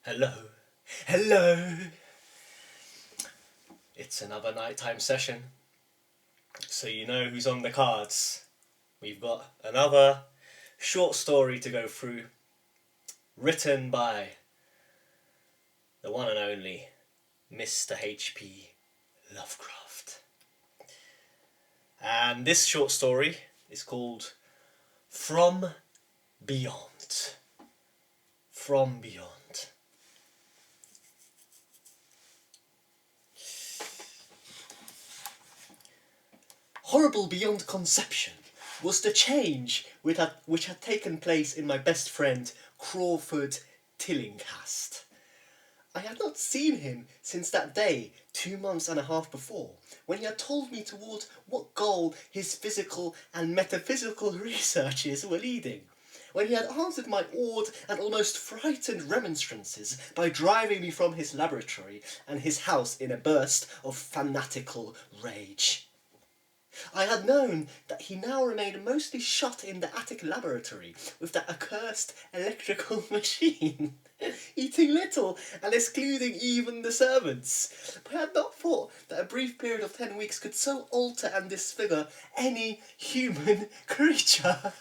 Hello, hello. It's another nighttime session, so you know who's on the cards. We've got another short story to go through, written by the one and only Mr. H.P. Lovecraft. And this short story is called From Beyond. From Beyond. Horrible beyond conception was the change which had taken place in my best friend Crawford Tillinghast. I had not seen him since that day, 2 months and a half before, when he had told me toward what goal his physical and metaphysical researches were leading. When he had answered my awed and almost frightened remonstrances by driving me from his laboratory and his house in a burst of fanatical rage. I had known that he now remained mostly shut in the attic laboratory with that accursed electrical machine, eating little and excluding even the servants. But I had not thought that a brief period of 10 weeks could so alter and disfigure any human creature.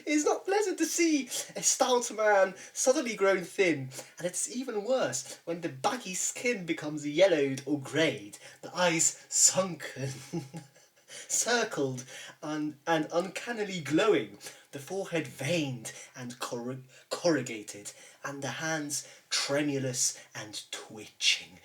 It's not pleasant to see a stout man suddenly grown thin, and it's even worse when the baggy skin becomes yellowed or greyed, the eyes sunken, circled, and uncannily glowing, the forehead veined and corrugated, and the hands tremulous and twitching.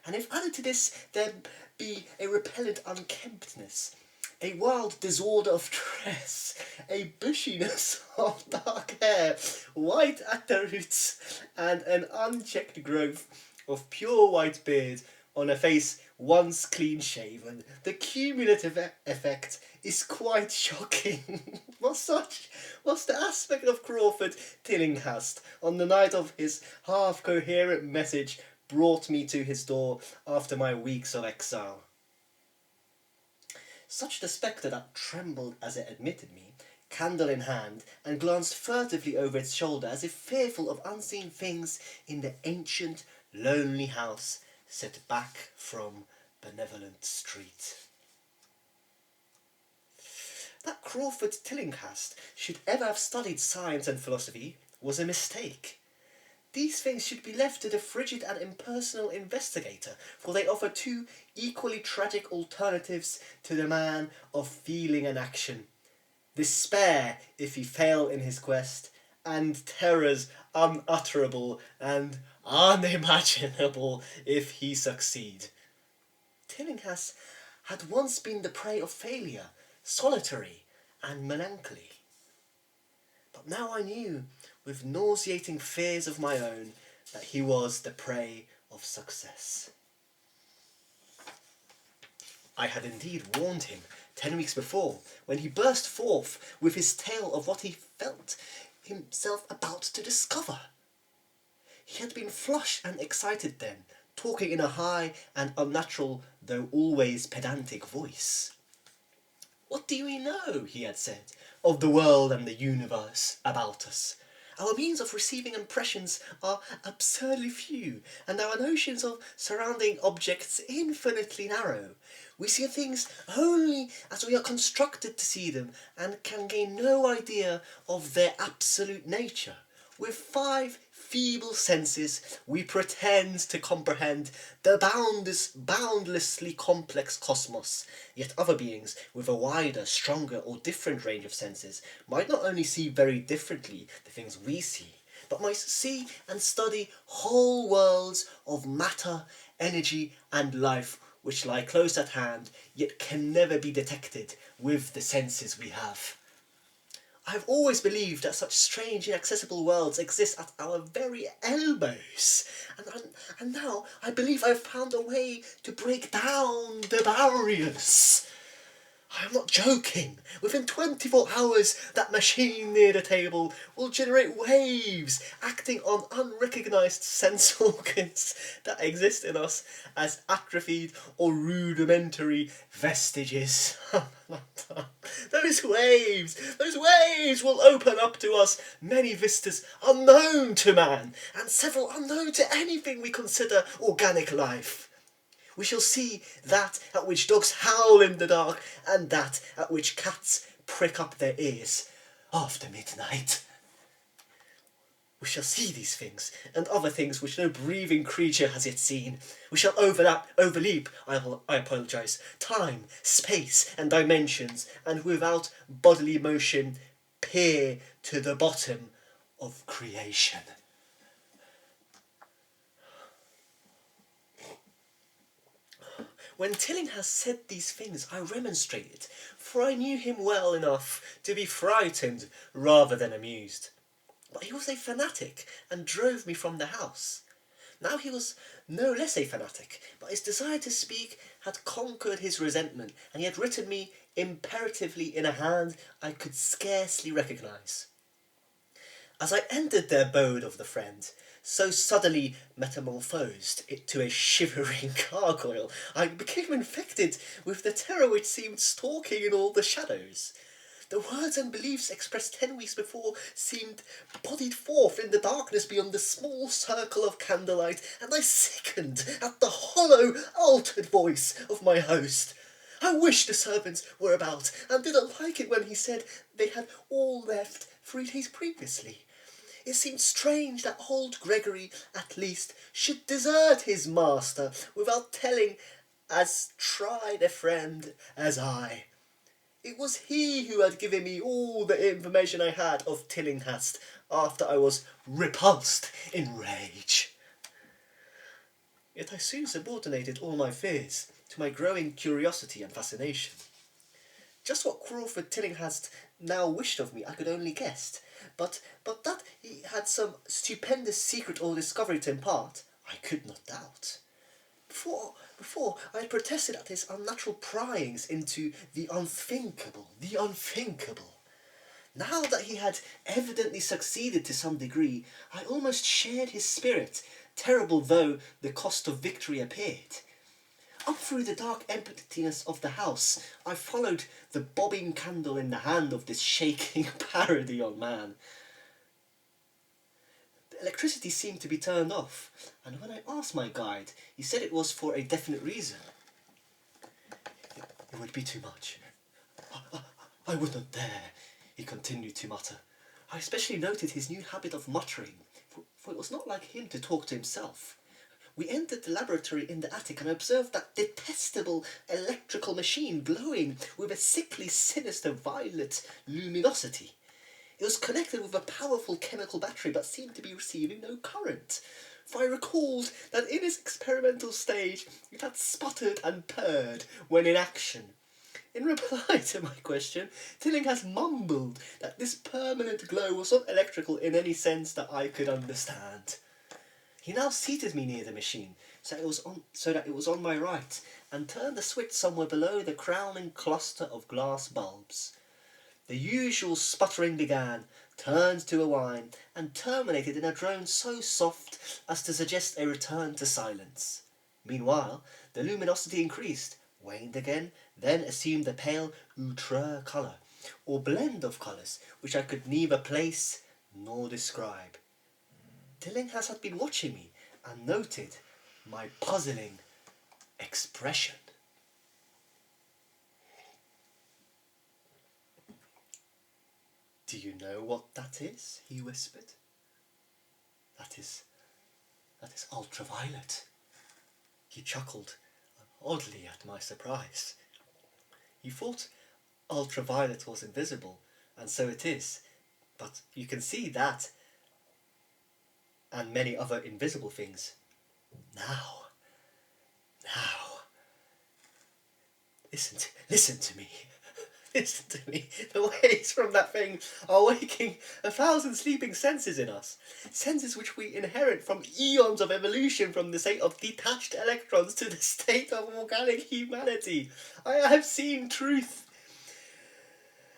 And if added to this there be a repellent unkemptness, a wild disorder of dress, a bushiness of dark hair, white at the roots, and an unchecked growth of pure white beard on a face once clean shaven, the cumulative effect is quite shocking. Such was the aspect of Crawford Tillinghast on the night of his half-coherent message brought me to his door after my weeks of exile. Such the spectre that trembled as it admitted me, candle in hand, and glanced furtively over its shoulder as if fearful of unseen things in the ancient, lonely house set back from Benevolent Street. That Crawford Tillinghast should ever have studied science and philosophy was a mistake. These things should be left to the frigid and impersonal investigator, for they offer two equally tragic alternatives to the man of feeling and action: despair if he fail in his quest, and terrors unutterable and unimaginable if he succeed. Tillinghast had once been the prey of failure, solitary and melancholy. But now I knew, with nauseating fears of my own, that he was the prey of success. I had indeed warned him 10 weeks before, when he burst forth with his tale of what he felt himself about to discover. He had been flushed and excited then, talking in a high and unnatural, though always pedantic voice. "What do we know," he had said, "of the world and the universe about us? Our means of receiving impressions are absurdly few, and our notions of surrounding objects infinitely narrow. We see things only as we are constructed to see them, and can gain no idea of their absolute nature. With 5 feeble senses we pretend to comprehend the boundlessly complex cosmos, yet other beings with a wider, stronger, or different range of senses might not only see very differently the things we see, but might see and study whole worlds of matter, energy, and life which lie close at hand, yet can never be detected with the senses we have. I have always believed that such strange, inaccessible worlds exist at our very elbows, and now I believe I have found a way to break down the barriers. I'm not joking. Within 24 hours, that machine near the table will generate waves acting on unrecognised sense organs that exist in us as atrophied or rudimentary vestiges. Those waves will open up to us many vistas unknown to man and several unknown to anything we consider organic life. We shall see that at which dogs howl in the dark, and that at which cats prick up their ears after midnight. We shall see these things, and other things which no breathing creature has yet seen. We shall overleap, time, space, and dimensions, and without bodily motion, peer to the bottom of creation. When Tillinghast said these things, I remonstrated, for I knew him well enough to be frightened rather than amused. But he was a fanatic, and drove me from the house. Now he was no less a fanatic, but his desire to speak had conquered his resentment, and he had written me imperatively in a hand I could scarcely recognise. As I entered the abode of the friend, so suddenly metamorphosed it to a shivering gargoyle, I became infected with the terror which seemed stalking in all the shadows. The words and beliefs expressed 10 weeks before seemed bodied forth in the darkness beyond the small circle of candlelight, and I sickened at the hollow, altered voice of my host. I wished the servants were about, and didn't like it when he said they had all left 3 days previously. It seemed strange that old Gregory, at least, should desert his master without telling as tried a friend as I. It was he who had given me all the information I had of Tillinghast after I was repulsed in rage. Yet I soon subordinated all my fears to my growing curiosity and fascination. Just what Crawford Tillinghast now wished of me I could only guess, but that he had some stupendous secret or discovery to impart, I could not doubt. Before I had protested at his unnatural pryings into the unthinkable. Now that he had evidently succeeded to some degree, I almost shared his spirit, terrible though the cost of victory appeared. Up through the dark emptiness of the house, I followed the bobbing candle in the hand of this shaking parody on man. The electricity seemed to be turned off, and when I asked my guide, he said it was for a definite reason. It would be too much. I would not dare, he continued to mutter. I especially noted his new habit of muttering, for it was not like him to talk to himself. We entered the laboratory in the attic and observed that detestable electrical machine glowing with a sickly, sinister violet luminosity. It was connected with a powerful chemical battery but seemed to be receiving no current, for I recalled that in its experimental stage it had sputtered and purred when in action. In reply to my question, Tillinghast mumbled that this permanent glow was not electrical in any sense that I could understand. He now seated me near the machine, so that it was on my right, and turned the switch somewhere below the crowning cluster of glass bulbs. The usual sputtering began, turned to a whine, and terminated in a drone so soft as to suggest a return to silence. Meanwhile, the luminosity increased, waned again, then assumed a pale outre colour, or blend of colours, which I could neither place nor describe. Tillinghast had been watching me and noted my puzzling expression. Do you know what that is? He whispered. That is ultraviolet. He chuckled oddly at my surprise. He thought ultraviolet was invisible, and so it is, but you can see that and many other invisible things. Now, listen to me. Listen to me. The waves from that thing are waking 1,000 sleeping senses in us. Senses which we inherit from eons of evolution, from the state of detached electrons to the state of organic humanity. I have seen truth.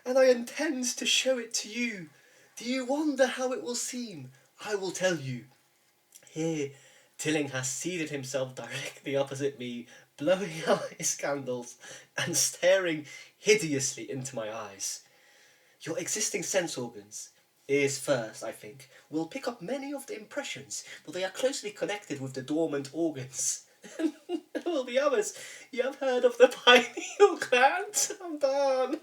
and I intend to show it to you. Do you wonder how it will seem? I will tell you. Here, Tillinghast seated himself directly opposite me, blowing out his candles and staring hideously into my eyes. Your existing sense organs, ears first, I think, will pick up many of the impressions, for they are closely connected with the dormant organs. There will be others. You have heard of the pineal gland? I'm done.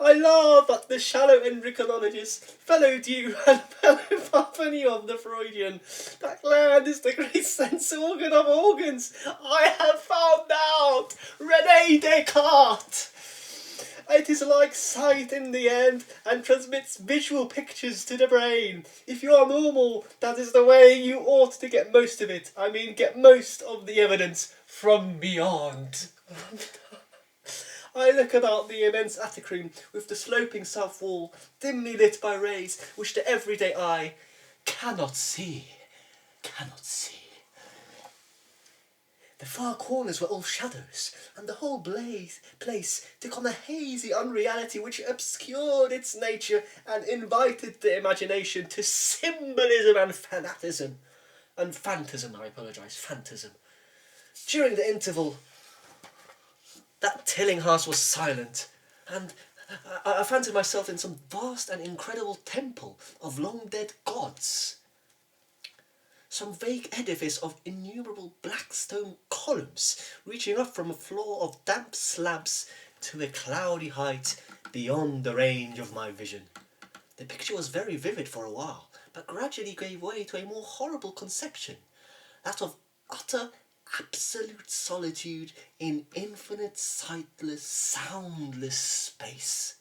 I laugh at the shallow endocrinologist, fellow Dew and fellow Partheny of the Freudian. That gland is the great sense organ of organs. I have found out! René Descartes! It is like sight in the end and transmits visual pictures to the brain. If you are normal, that is the way you ought to get most of it. I mean, get most of the evidence from beyond. I look about the immense attic room with the sloping south wall, dimly lit by rays which the everyday eye cannot see. The far corners were all shadows, and the whole place took on a hazy unreality which obscured its nature and invited the imagination to symbolism and phantasm. Phantasm. During the interval that Tillinghast was silent, and I fancied myself in some vast and incredible temple of long-dead gods. Some vague edifice of innumerable black stone columns reaching up from a floor of damp slabs to a cloudy height beyond the range of my vision. The picture was very vivid for a while, but gradually gave way to a more horrible conception, that of utter, absolute solitude in infinite, sightless, soundless space.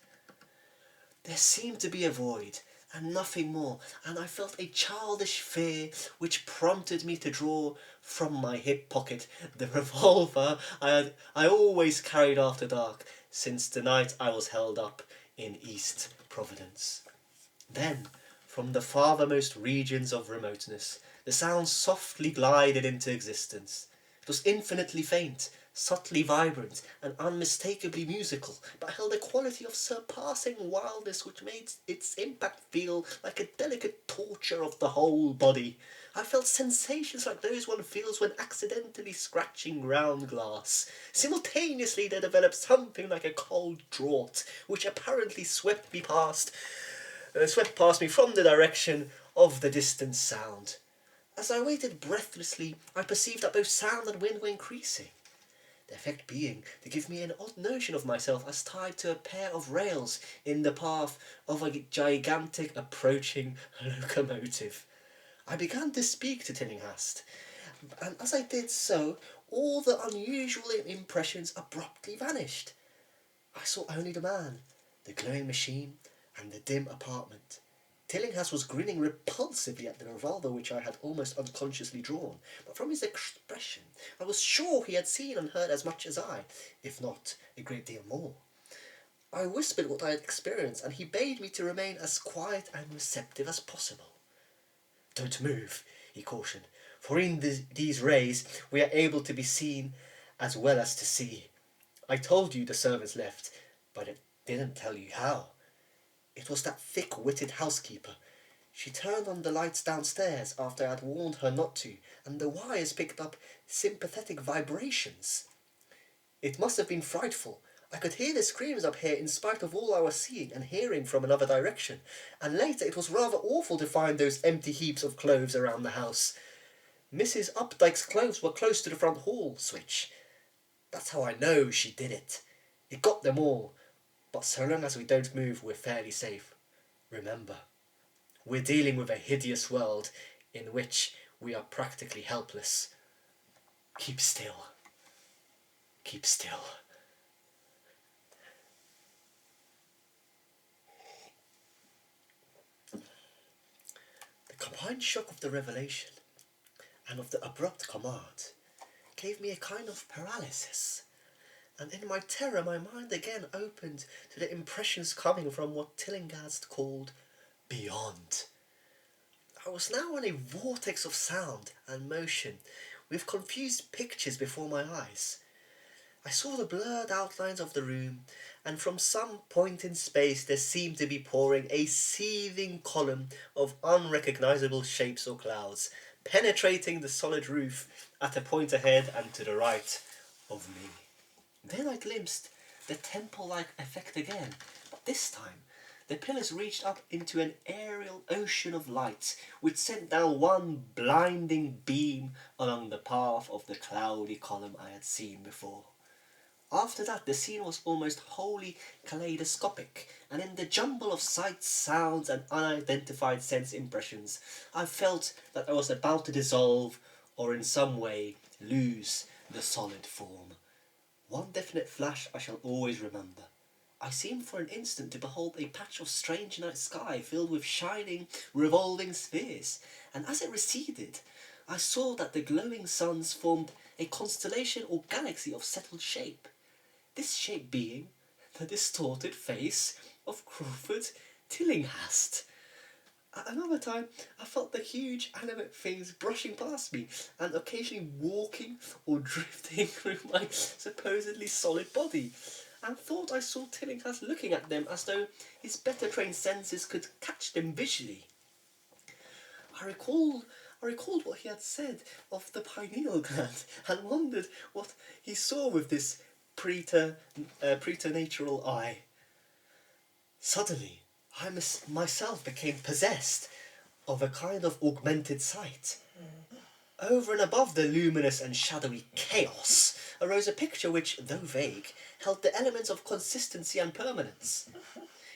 There seemed to be a void, and nothing more, and I felt a childish fear which prompted me to draw from my hip pocket the revolver I always carried after dark since the night I was held up in East Providence. Then, from the farthermost regions of remoteness, the sound softly glided into existence. It was infinitely faint, subtly vibrant, and unmistakably musical, but held a quality of surpassing wildness which made its impact feel like a delicate torture of the whole body. I felt sensations like those one feels when accidentally scratching ground glass. Simultaneously there developed something like a cold draught, which apparently swept past me from the direction of the distant sound. As I waited breathlessly, I perceived that both sound and wind were increasing, the effect being to give me an odd notion of myself as tied to a pair of rails in the path of a gigantic approaching locomotive. I began to speak to Tillinghast, and as I did so, all the unusual impressions abruptly vanished. I saw only the man, the glowing machine, and the dim apartment. Tillinghast was grinning repulsively at the revolver which I had almost unconsciously drawn, but from his expression I was sure he had seen and heard as much as I, if not a great deal more. I whispered what I had experienced, and he bade me to remain as quiet and receptive as possible. "Don't move," he cautioned, "for in these rays we are able to be seen as well as to see. I told you the servants left, but I didn't tell you how. It was that thick-witted housekeeper. She turned on the lights downstairs after I had warned her not to, and the wires picked up sympathetic vibrations. It must have been frightful. I could hear the screams up here in spite of all I was seeing and hearing from another direction, and later it was rather awful to find those empty heaps of clothes around the house. Mrs. Updike's clothes were close to the front hall switch. That's how I know she did it. It got them all. But so long as we don't move, we're fairly safe. Remember, we're dealing with a hideous world in which we are practically helpless. Keep still. Keep still." The combined shock of the revelation and of the abrupt command gave me a kind of paralysis, and in my terror my mind again opened to the impressions coming from what Tillinghast called beyond. I was now in a vortex of sound and motion, with confused pictures before my eyes. I saw the blurred outlines of the room, and from some point in space there seemed to be pouring a seething column of unrecognizable shapes or clouds, penetrating the solid roof at a point ahead and to the right of me. Then I glimpsed the temple-like effect again, but this time the pillars reached up into an aerial ocean of light, which sent down one blinding beam along the path of the cloudy column I had seen before. After that, the scene was almost wholly kaleidoscopic, and in the jumble of sights, sounds, and unidentified sense impressions, I felt that I was about to dissolve or in some way lose the solid form. One definite flash I shall always remember. I seemed for an instant to behold a patch of strange night sky filled with shining, revolving spheres, and as it receded, I saw that the glowing suns formed a constellation or galaxy of settled shape. This shape being the distorted face of Crawford Tillinghast. At another time, I felt the huge animate things brushing past me and occasionally walking or drifting through my supposedly solid body, and thought I saw Tillinghast looking at them as though his better trained senses could catch them visually. I recalled what he had said of the pineal gland and wondered what he saw with this preternatural eye. Suddenly, I myself became possessed of a kind of augmented sight. Over and above the luminous and shadowy chaos arose a picture which, though vague, held the elements of consistency and permanence.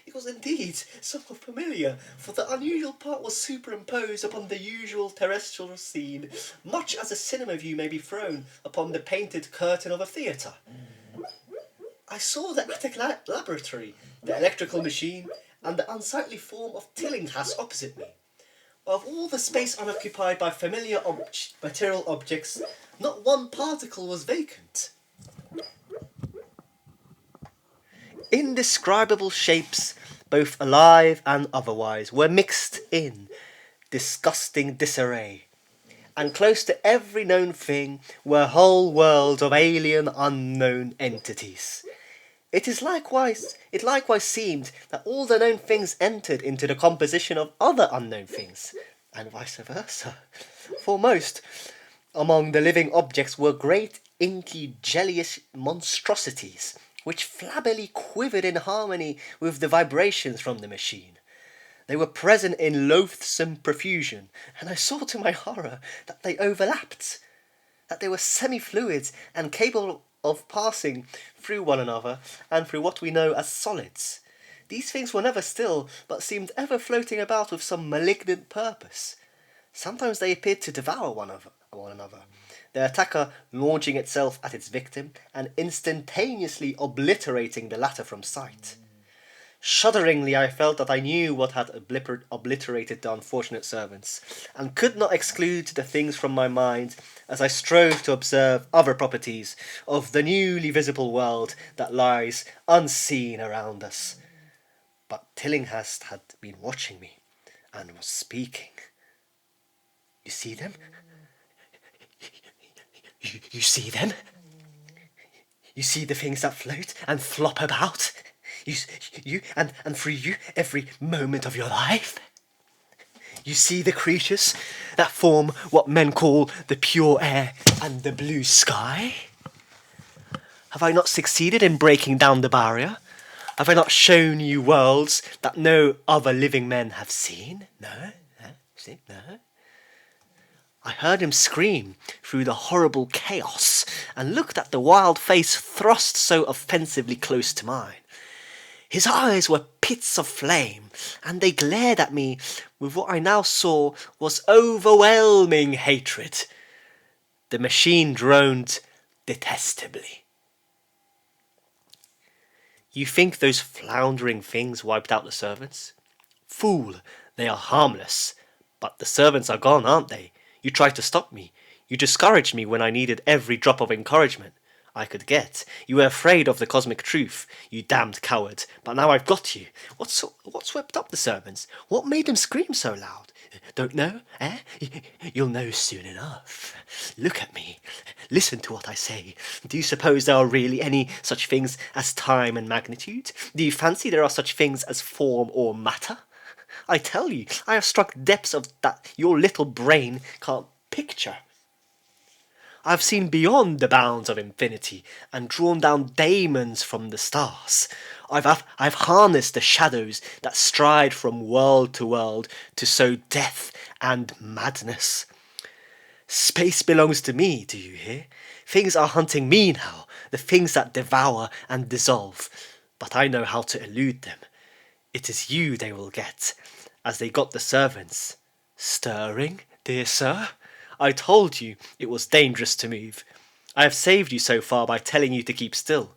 It was indeed somewhat familiar, for the unusual part was superimposed upon the usual terrestrial scene, much as a cinema view may be thrown upon the painted curtain of a theatre. I saw the attic laboratory, the electrical machine, and the unsightly form of Tillinghast opposite me. Of all the space unoccupied by familiar material objects, not one particle was vacant. Indescribable shapes, both alive and otherwise, were mixed in disgusting disarray, and close to every known thing were whole worlds of alien unknown entities. It likewise seemed that all the known things entered into the composition of other unknown things, and vice versa. Foremost among the living objects were great inky jelly-ish monstrosities, which flabbily quivered in harmony with the vibrations from the machine. They were present in loathsome profusion, and I saw to my horror that they overlapped, that they were semi-fluids and capable of passing through one another and through what we know as solids. These things were never still, but seemed ever floating about with some malignant purpose. Sometimes they appeared to devour one another, the attacker launching itself at its victim and instantaneously obliterating the latter from sight. Shudderingly I felt that I knew what had obliterated the unfortunate servants, and could not exclude the things from my mind as I strove to observe other properties of the newly visible world that lies unseen around us. But Tillinghast had been watching me, and was speaking. You see them? You see them? You see the things that float and flop about? And through you every moment of your life? You see the creatures that form what men call the pure air and the blue sky? Have I not succeeded in breaking down the barrier? Have I not shown you worlds that no other living men have seen? No? I heard him scream through the horrible chaos and looked at the wild face thrust so offensively close to mine. His eyes were pits of flame, and they glared at me with what I now saw was overwhelming hatred. The machine droned detestably. You think those floundering things wiped out the servants? Fool, they are harmless. But the servants are gone, aren't they? You tried to stop me. You discouraged me when I needed every drop of encouragement. I could get. You were afraid of the cosmic truth, you damned coward. But now I've got you. What swept up the servants? What made them scream so loud? Don't know, eh? You'll know soon enough. Look at me. Listen to what I say. Do you suppose there are really any such things as time and magnitude? Do you fancy there are such things as form or matter? I tell you, I have struck depths of that your little brain can't picture. I've seen beyond the bounds of infinity and drawn down daemons from the stars. I've harnessed the shadows that stride from world to sow death and madness. Space belongs to me, do you hear? Things are hunting me now, the things that devour and dissolve. But I know how to elude them. It is you they will get, as they got the servants. Stirring, dear sir? I told you it was dangerous to move. I have saved you so far by telling you to keep still.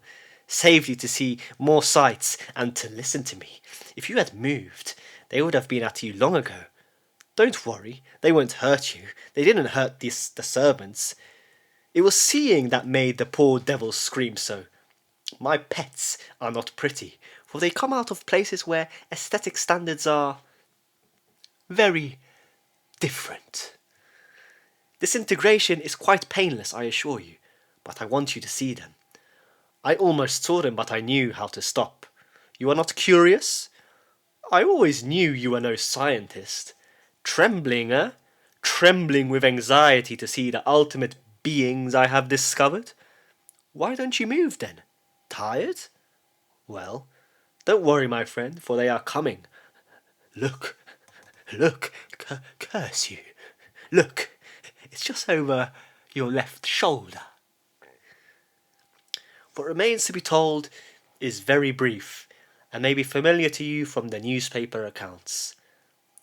Saved you to see more sights and to listen to me. If you had moved, they would have been at you long ago. Don't worry, they won't hurt you. They didn't hurt the servants. It was seeing that made the poor devils scream so. My pets are not pretty, for they come out of places where aesthetic standards are very different. Disintegration is quite painless, I assure you, but I want you to see them. I almost saw them, but I knew how to stop. You are not curious? I always knew you were no scientist. Trembling, eh? Trembling with anxiety to see the ultimate beings I have discovered? Why don't you move then? Tired? Well, don't worry, my friend, for they are coming. Look, curse you. Look, it's just over your left shoulder. What remains to be told is very brief, and may be familiar to you from the newspaper accounts.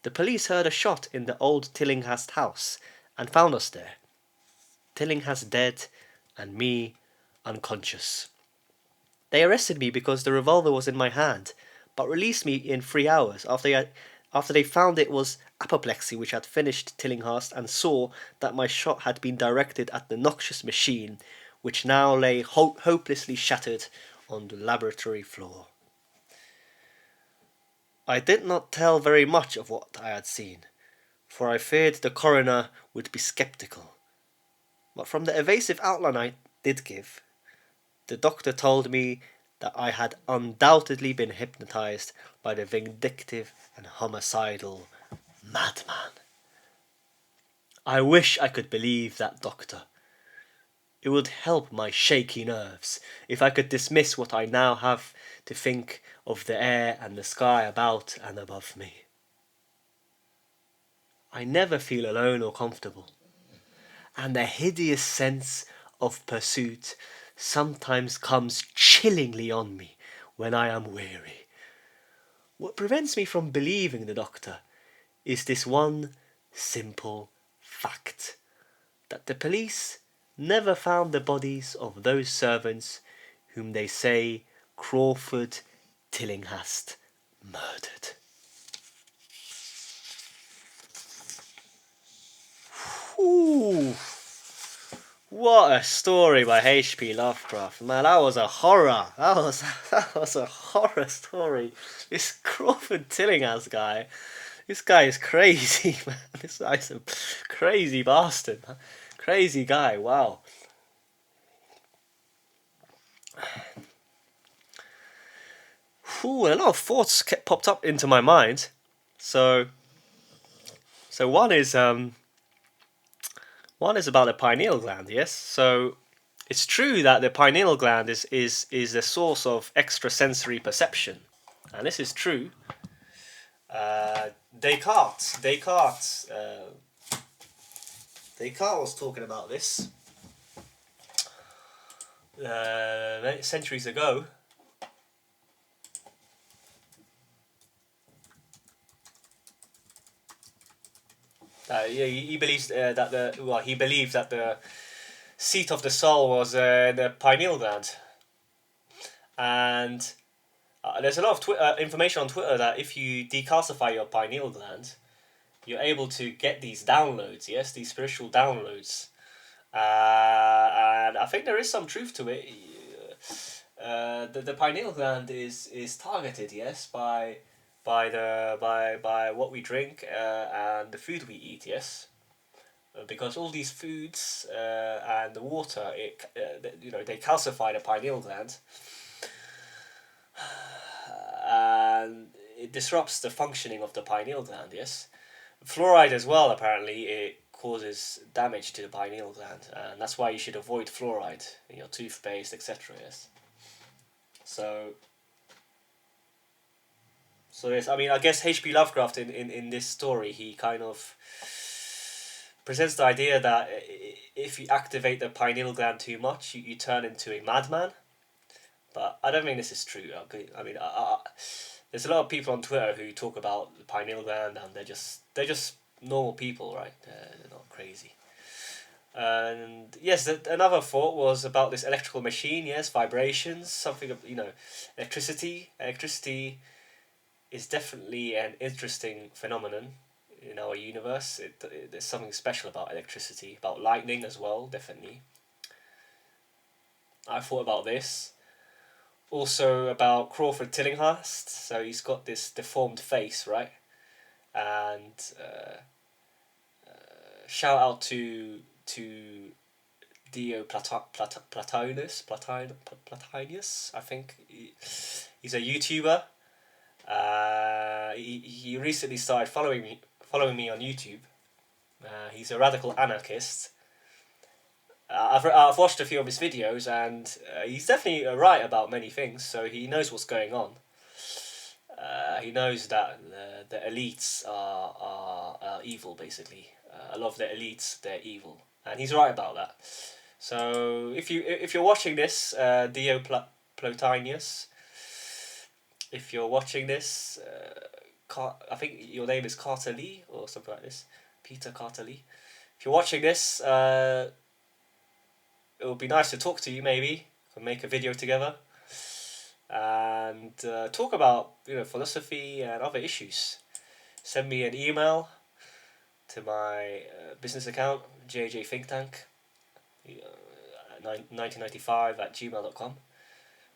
The police heard a shot in the old Tillinghast house, and found us there. Tillinghast dead, and me unconscious. They arrested me because the revolver was in my hand, but released me in 3 hours after they found it was apoplexy which had finished Tillinghast, and saw that my shot had been directed at the noxious machine which now lay hopelessly shattered on the laboratory floor. I did not tell very much of what I had seen, for I feared the coroner would be sceptical. But from the evasive outline I did give, the doctor told me that I had undoubtedly been hypnotized by the vindictive and homicidal madman. I wish I could believe that doctor. It would help my shaky nerves if I could dismiss what I now have to think of the air and the sky about and above me. I never feel alone or comfortable, and the hideous sense of pursuit sometimes comes chillingly on me when I am weary. What prevents me from believing the doctor is this one simple fact, that the police never found the bodies of those servants whom they say Crawford Tillinghast murdered. Ooh, what a story by H.P. Lovecraft. Man, that was a horror. That was a horror story. This Crawford Tillinghast guy, this guy is crazy, man. This guy's a crazy bastard, man. Crazy guy, wow. Ooh, a lot of thoughts popped up into my mind. So one is about the pineal gland, yes? So it's true that the pineal gland is the source of extrasensory perception. And this is true. Descartes was talking about this centuries ago. He believes he believed that the seat of the soul was the pineal gland, and there's a lot of information on Twitter that if you decalcify your pineal gland, you're able to get these downloads. Yes, these spiritual downloads, And I think there is some truth to it. The pineal gland is targeted, yes, by what we drink and the food we eat, yes. Because all these foods and the water, they calcify the pineal gland, and it disrupts the functioning of the pineal gland. Yes, fluoride as well. Apparently, it causes damage to the pineal gland, and that's why you should avoid fluoride in your toothpaste, etc. Yes. So, so yes, I mean, I guess H.P. Lovecraft in this story, he kind of presents the idea that if you activate the pineal gland too much, you turn into a madman. But I don't think this is true. I mean, there's a lot of people on Twitter who talk about the pineal gland, and they're just normal people, right? They're not crazy. And yes, another thought was about this electrical machine. Yes, vibrations, something of electricity. Electricity is definitely an interesting phenomenon in our universe. There's something special about electricity, about lightning as well. Definitely, I thought about this. Also about Crawford Tillinghast. So he's got this deformed face, right? And shout out to Dio Platonius. I think he's a YouTuber. He recently started following me on YouTube. He's a radical anarchist. I've watched a few of his videos, and he's definitely right about many things. So he knows what's going on. He knows that the elites are evil, basically. A lot of the elites, they're evil, and he's right about that. So if you're watching this, Dio Plotinius, if you're watching this, I think your name is Carter Lee or something like this, Peter Carter Lee. If you're watching this, it would be nice to talk to you. Maybe we can make a video together and talk about philosophy and other issues. Send me an email to my business account, JJ Think Tank, 1995 at gmail.com,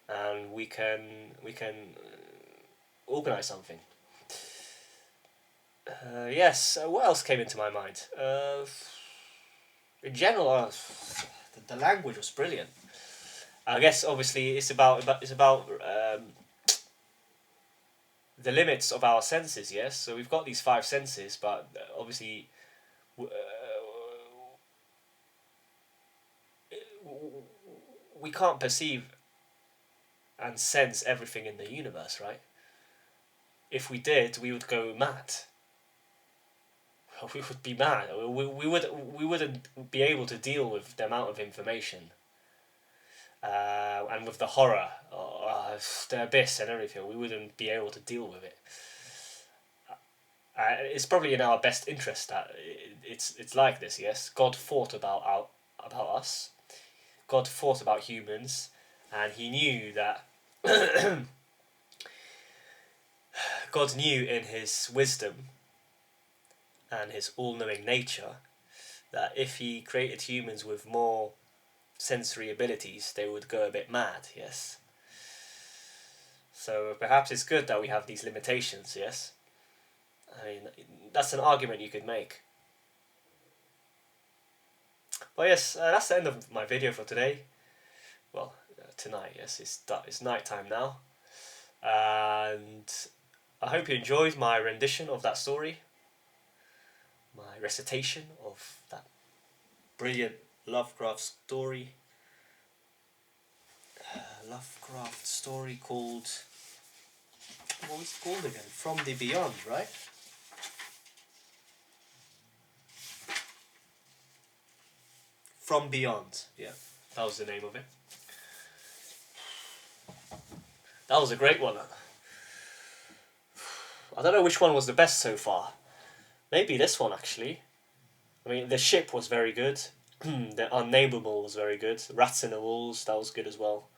and we can organize something. Yes. What else came into my mind? In general, the language was brilliant. I guess obviously it's about the limits of our senses. Yes, so we've got these five senses, but obviously we can't perceive and sense everything in the universe, right? If we did, we would go mad. We would be mad. We wouldn't be able to deal with the amount of information, and with the horror, the abyss, and everything. We wouldn't be able to deal with it. It's probably in our best interest that it's like this. Yes, God thought about us. God thought about humans, and He knew that God knew in His wisdom and His all-knowing nature that if He created humans with more sensory abilities, they would go a bit mad. Yes. So perhaps it's good that we have these limitations. Yes. I mean, that's an argument you could make. But yes, that's the end of my video for today. Well, tonight. Yes, it's night time now, and I hope you enjoyed my rendition of that story, my recitation of that brilliant Lovecraft story. Lovecraft story called, what was it called again? From the Beyond, right? From Beyond, yeah, that was the name of it. That was a great one. I don't know which one was the best so far. Maybe this one, actually. I mean, the ship was very good. The Unnameable was very good. Rats in the Walls, that was good as well.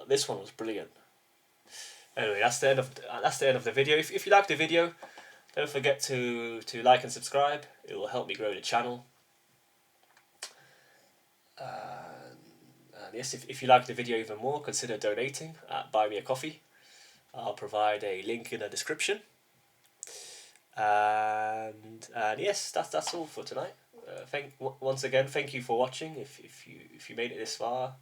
This one was brilliant. Anyway, that's the end of the video. If you like the video, don't forget to like and subscribe. It will help me grow the channel. yes, if you like the video even more, consider donating at Buy Me a Coffee. I'll provide a link in the description. And yes, that's all for tonight. Once again, thank you for watching. If you made it this far,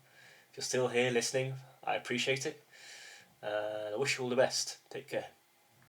if you're still here listening, I appreciate it. I wish you all the best. Take care.